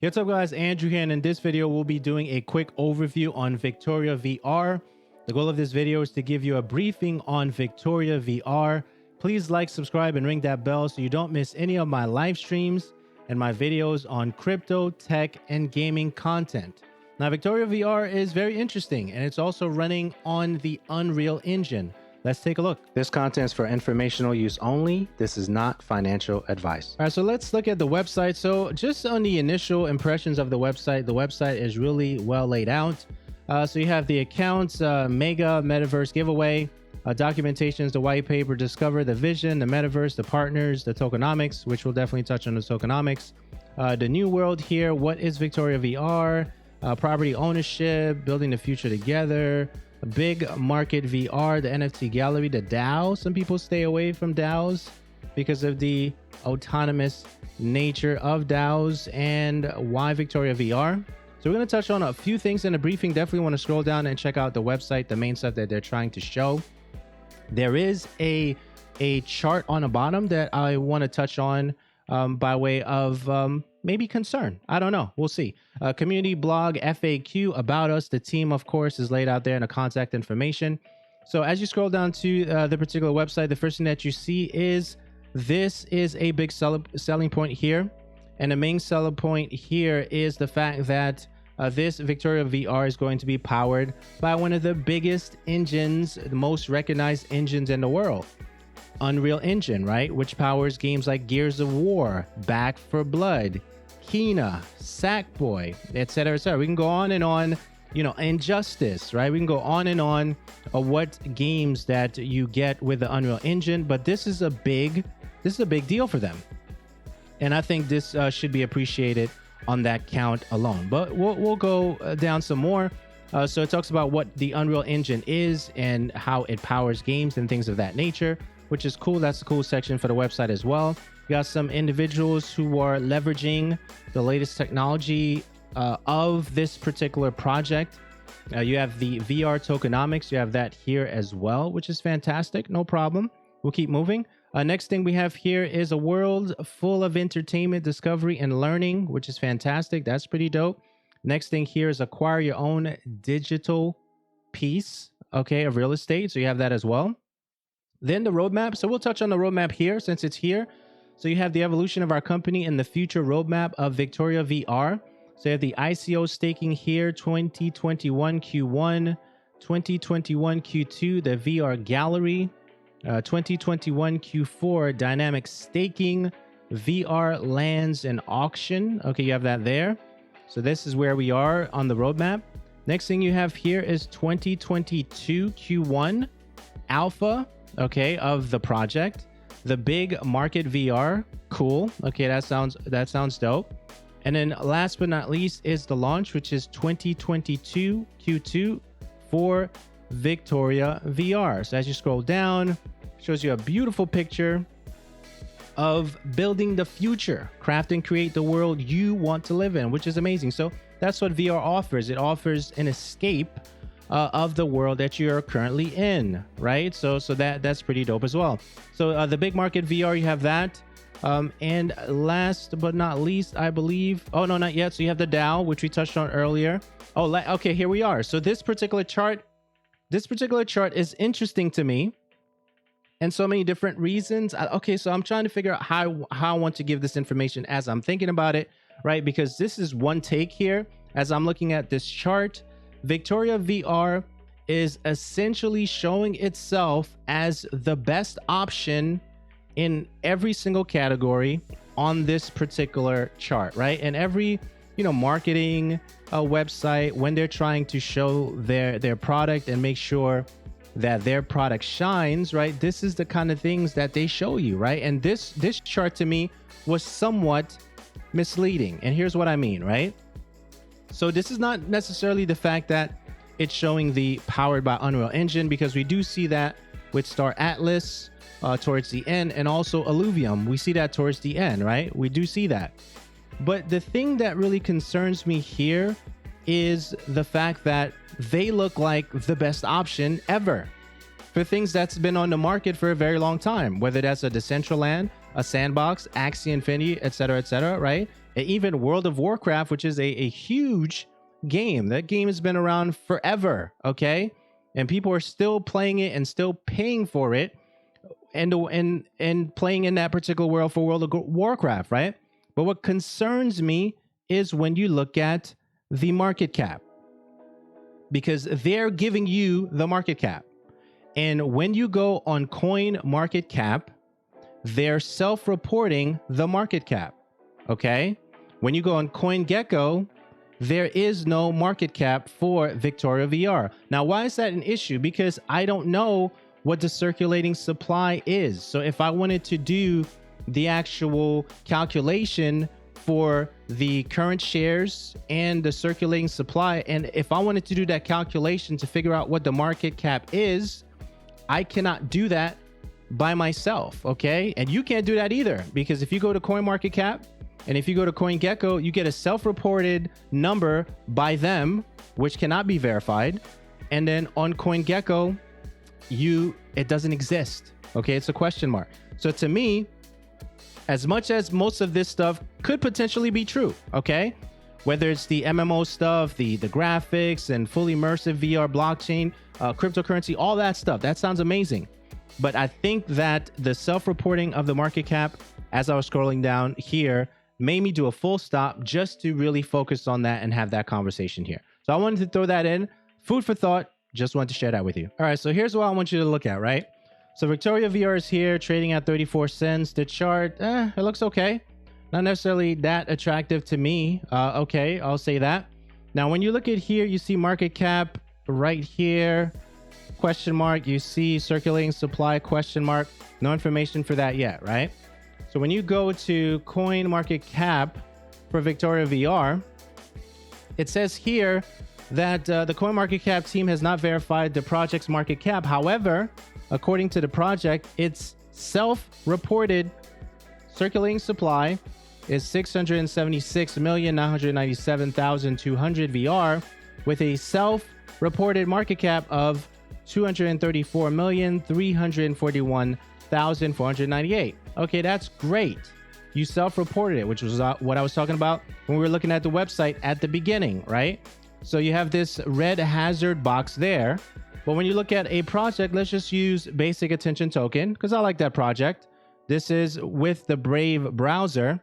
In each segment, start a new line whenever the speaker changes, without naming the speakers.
What's up guys, Andrew here, and in this video we'll be doing a quick overview on Victoria VR. The goal of this video is to give you a briefing on Victoria VR. Please like, subscribe, and ring that bell so you don't miss any of my live streams and my videos on crypto, tech, and gaming content. Now, Victoria VR is very interesting, and it's also running on the Unreal Engine. Let's take a look. This content is for informational use only. This is not financial advice. All right, so let's look at the website. So just on the initial impressions of the website is really well laid out. So you have the accounts, mega metaverse giveaway, documentations, the white paper, discover the vision, the metaverse, the partners, the tokenomics, which we'll definitely touch on the tokenomics, the new world here. What is Victoria VR? Property ownership, building the future together, a big market VR, the NFT gallery, the DAO. Some people stay away from DAOs because of the autonomous nature of DAOs, and why Victoria VR. So we're going to touch on a few things in the briefing. Definitely want to scroll down and check out the website, the main stuff that they're trying to show. There is a chart on the bottom that I want to touch on by way of maybe concern. I don't know. We'll see. Community blog, FAQ, about us. The team, of course, is laid out there in the contact information. So as you scroll down to the particular website, the first thing that you see is this is a big selling point here. And the main selling point here is the fact that this Victoria VR is going to be powered by one of the biggest engines, the most recognized engines in the world. Unreal Engine, right? Which powers games like Gears of War, Back 4 Blood, Kena, Sackboy, etc., etc. We can go on and on, you know, Injustice, right? We can go on and on what games that you get with the Unreal Engine, but this is a big deal for them. And I think this should be appreciated on that count alone. But we'll go down some more. So it talks about what the Unreal Engine is and how it powers games and things of that nature, which is cool. That's a cool section for the website as well. You got some individuals who are leveraging the latest technology of this particular project. You have the VR tokenomics. You have that here as well, which is fantastic. No problem. We'll keep moving. Next thing we have here is a world full of entertainment, discovery, and learning, which is fantastic. That's pretty dope. Next thing here is acquire your own digital piece, okay, of real estate. So you have that as well. Then the roadmap. So we'll touch on the roadmap here since it's here. So you have the evolution of our company and the future roadmap of Victoria VR. So you have the ICO staking here, 2021 Q1, 2021 Q2, the VR gallery, 2021 Q4, dynamic staking, VR lands and auction. Okay, you have that there. So this is where we are on the roadmap. Next thing you have here is 2022 Q1 alpha, okay, of the project, the big market VR. Cool. Okay, that sounds dope. And then last but not least is the launch, which is 2022 Q2 for Victoria VR. So as you scroll down, shows you a beautiful picture of building the future, craft and create the world you want to live in, which is amazing. So that's what VR offers. It offers an escape of the world that you're currently in, right? So that's pretty dope as well. So the big market VR, you have that. And last but not least, I believe, oh no, not yet. So you have the DAO, which we touched on earlier. Oh, okay, here we are. So this particular chart is interesting to me, and so many different reasons. Okay, so I'm trying to figure out how I want to give this information as I'm thinking about it, right? Because this is one take here. As I'm looking at this chart, Victoria VR is essentially showing itself as the best option in every single category on this particular chart, right? And every, you know, marketing website, when they're trying to show their product and make sure that their product shines, right, this is the kind of things that they show you, right? And this chart to me was somewhat misleading, and here's what I mean, right? So this is not necessarily the fact that it's showing the powered by Unreal Engine, because we do see that with Star Atlas towards the end, and also Alluvium, we see that towards the end, right? We do see that. But the thing that really concerns me here is the fact that they look like the best option ever for things that's been on the market for a very long time, whether that's a Decentraland, a Sandbox, Axie Infinity, etc., right? And even World of Warcraft, which is a huge game. That game has been around forever, okay? And people are still playing it and still paying for it and playing in that particular world for World of Warcraft, right? But what concerns me is when you look at the market cap, because they're giving you the market cap. And when you go on Coin Market Cap, they're self-reporting the market cap, okay? When you go on CoinGecko, there is no market cap for Victoria VR. Now, why is that an issue? Because I don't know what the circulating supply is. So if I wanted to do the actual calculation for the current shares and the circulating supply, and if I wanted to do that calculation to figure out what the market cap is, I cannot do that by myself, okay? And you can't do that either, because if you go to CoinMarketCap and if you go to CoinGecko, you get a self-reported number by them, which cannot be verified. And then on CoinGecko, it doesn't exist, okay? It's a question mark. So to me, as much as most of this stuff could potentially be true, okay? Whether it's the MMO stuff, the graphics and fully immersive VR, blockchain, cryptocurrency, all that stuff, that sounds amazing. But I think that the self-reporting of the market cap, as I was scrolling down here, made me do a full stop just to really focus on that and have that conversation here. So I wanted to throw that in. Food for thought. Just wanted to share that with you. All right, so here's what I want you to look at, right? So Victoria VR is here, trading at 34 cents. The chart, it looks okay. Not necessarily that attractive to me. Okay, I'll say that. Now, when you look at here, you see market cap right here, question mark. You see circulating supply, question mark. No information for that yet, right? So when you go to Coin Market Cap for Victoria VR, it says here that the Coin Market Cap team has not verified the project's market cap. However, according to the project, its self-reported circulating supply is 676,997,200 VR with a self-reported market cap of 234,341,498. Okay, that's great. You self-reported it, which was what I was talking about when we were looking at the website at the beginning, right? So you have this red hazard box there. But when you look at a project, let's just use Basic Attention Token because I like that project. This is with the Brave browser.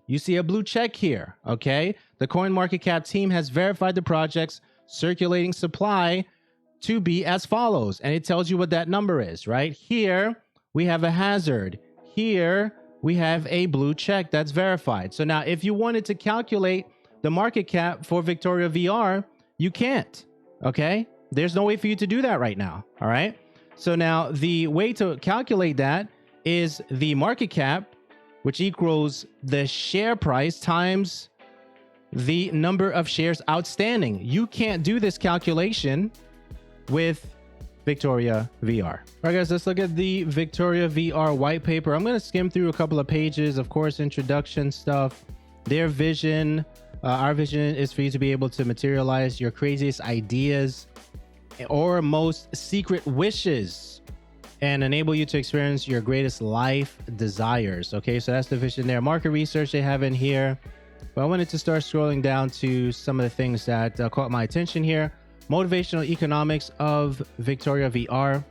You see a blue check here, okay? The CoinMarketCap team has verified the project's circulating supply to be as follows. And it tells you what that number is, right? Here, we have a hazard. Here, we have a blue check that's verified. So now if you wanted to calculate the market cap for Victoria VR, you can't, okay? There's no way for you to do that right now, all right? So now the way to calculate that is the market cap, which equals the share price times the number of shares outstanding. You can't do this calculation with Victoria VR. All right, guys, let's look at the Victoria VR white paper. I'm going to skim through a couple of pages, of course, introduction stuff, their vision. Our vision is for you to be able to materialize your craziest ideas or most secret wishes and enable you to experience your greatest life desires. Okay, so that's the vision there. Market research they have in here. But I wanted to start scrolling down to some of the things that caught my attention here. Motivational economics of Victoria VR.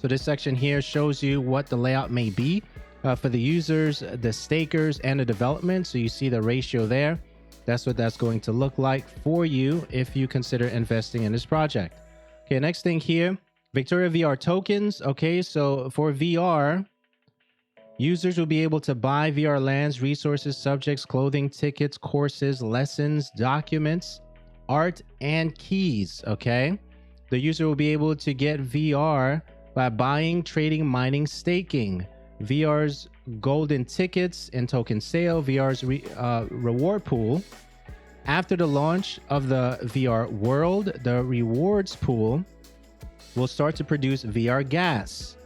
So this section here shows you what the layout may be for the users, the stakers, and the development. So you see the ratio there. That's what that's going to look like for you if you consider investing in this project. Okay, next thing here, Victoria VR tokens. Okay, so for VR, users will be able to buy VR lands, resources, subjects, clothing, tickets, courses, lessons, documents, art, and keys. Okay, the user will be able to get VR by buying, trading, mining, staking. VR's golden tickets and token sale, VR's reward pool. After the launch of the VR world, the rewards pool will start to produce VR gas,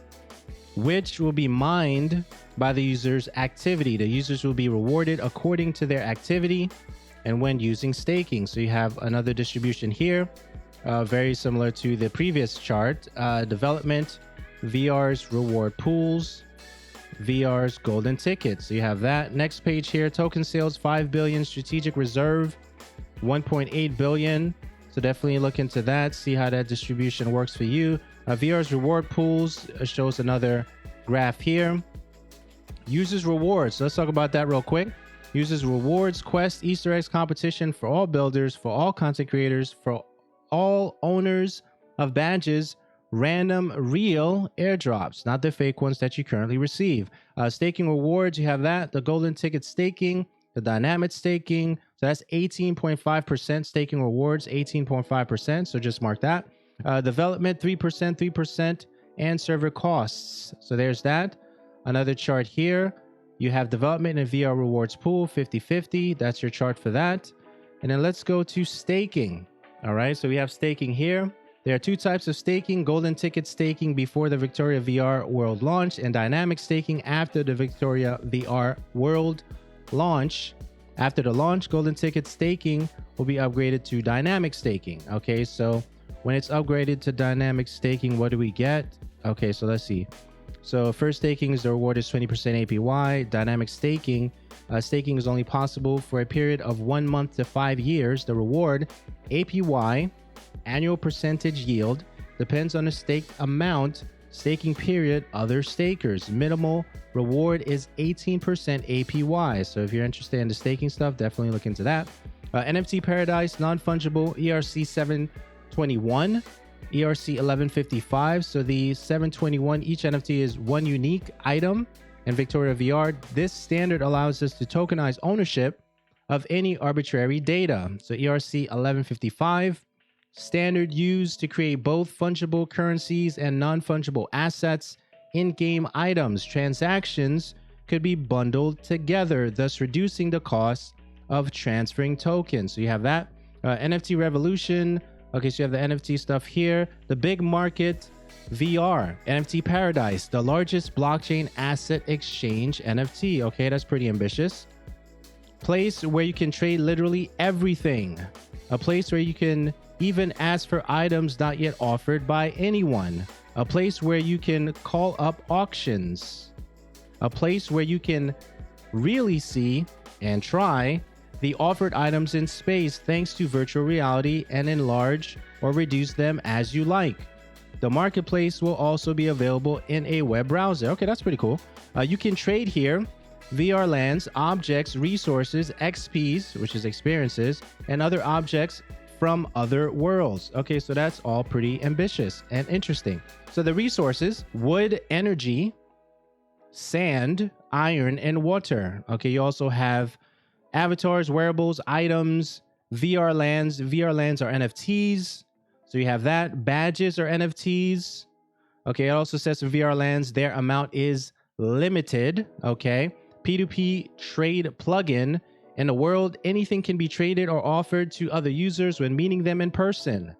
which will be mined by the user's activity. The users will be rewarded according to their activity and when using staking. So you have another distribution here, very similar to the previous chart. Development, VR's reward pools. VR's golden ticket. So you have that. Next page here, token sales 5 billion, strategic reserve 1.8 billion. So definitely look into that, see how that distribution works for you. VR's reward pools shows another graph here. Users rewards. So let's talk about that real quick. Users rewards, quest, Easter eggs competition for all builders, for all content creators, for all owners of badges, random real airdrops, not the fake ones that you currently receive. Staking rewards, you have that, the golden ticket staking, the dynamic staking. So that's 18.5% staking rewards, 18.5%. So just mark that. Development 3%, 3%, and server costs. So there's that. Another chart here. You have development and VR rewards pool 50-50. That's your chart for that. And then let's go to staking. All right, so we have staking here. There are two types of staking: golden ticket staking before the Victoria VR World launch, and dynamic staking after the Victoria VR World launch. After the launch, golden ticket staking will be upgraded to dynamic staking. Okay, so when it's upgraded to dynamic staking, what do we get? Okay, so let's see. So first staking is the reward is 20% APY. Dynamic staking, staking is only possible for a period of 1 month to 5 years. The reward, APY, annual percentage yield, depends on the staked amount, staking period, other stakers. Minimal reward is 18% APY. So if you're interested in the staking stuff, definitely look into that. NFT Paradise, non-fungible, ERC 721. ERC 1155. So the 721, each NFT is one unique item. In Victoria VR, this standard allows us to tokenize ownership of any arbitrary data. So ERC 1155, standard used to create both fungible currencies and non-fungible assets. In-game items, transactions could be bundled together, thus reducing the cost of transferring tokens. So you have that. NFT Revolution. Okay, so you have the NFT stuff here. The big market VR, NFT Paradise, the largest blockchain asset exchange NFT. Okay, that's pretty ambitious. Place where you can trade literally everything. A place where you can even ask for items not yet offered by anyone. A place where you can call up auctions. A place where you can really see and try the offered items in space thanks to virtual reality and enlarge or reduce them as you like. The marketplace will also be available in a web browser. Okay, that's pretty cool. You can trade here VR lands, objects, resources, XPs, which is experiences, and other objects from other worlds. Okay, so that's all pretty ambitious and interesting. So the resources: wood, energy, sand, iron, and water. Okay, you also have avatars, wearables, items, VR lands. VR lands are NFTs. So you have that. Badges are NFTs. Okay, it also says for VR lands, their amount is limited. Okay. P2P trade plugin. In the world, anything can be traded or offered to other users when meeting them in person.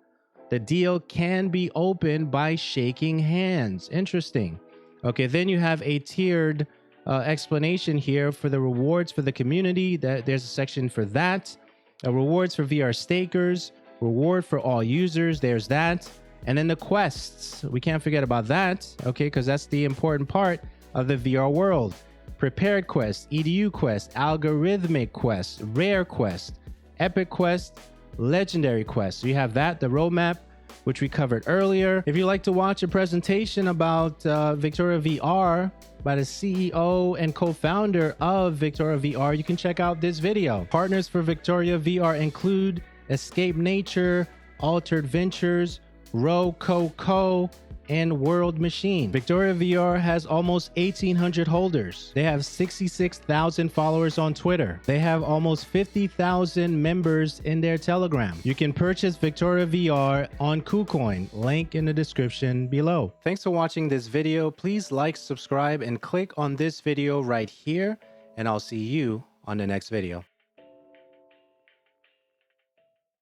The deal can be opened by shaking hands. Interesting. Okay, then you have a tiered explanation here for the rewards for the community. There's a section for that. Rewards for VR stakers, reward for all users. There's that. And then the quests. We can't forget about that. Okay, because that's the important part of the VR world. Prepared quest, EDU quest, algorithmic quest, rare quest, epic quest, legendary quest. So you have that, the roadmap, which we covered earlier. If you'd like to watch a presentation about Victoria VR by the CEO and co-founder of Victoria VR, you can check out this video. Partners for Victoria VR include Escape Nature, Altered Ventures, Rococo, and World Machine. Victoria VR has almost 1,800 holders. They have 66,000 followers on Twitter. They have almost 50,000 members in their Telegram. You can purchase Victoria VR on KuCoin, link in the description below. Thanks for watching this video. Please like, subscribe, and click on this video right here, and I'll see you on the next video.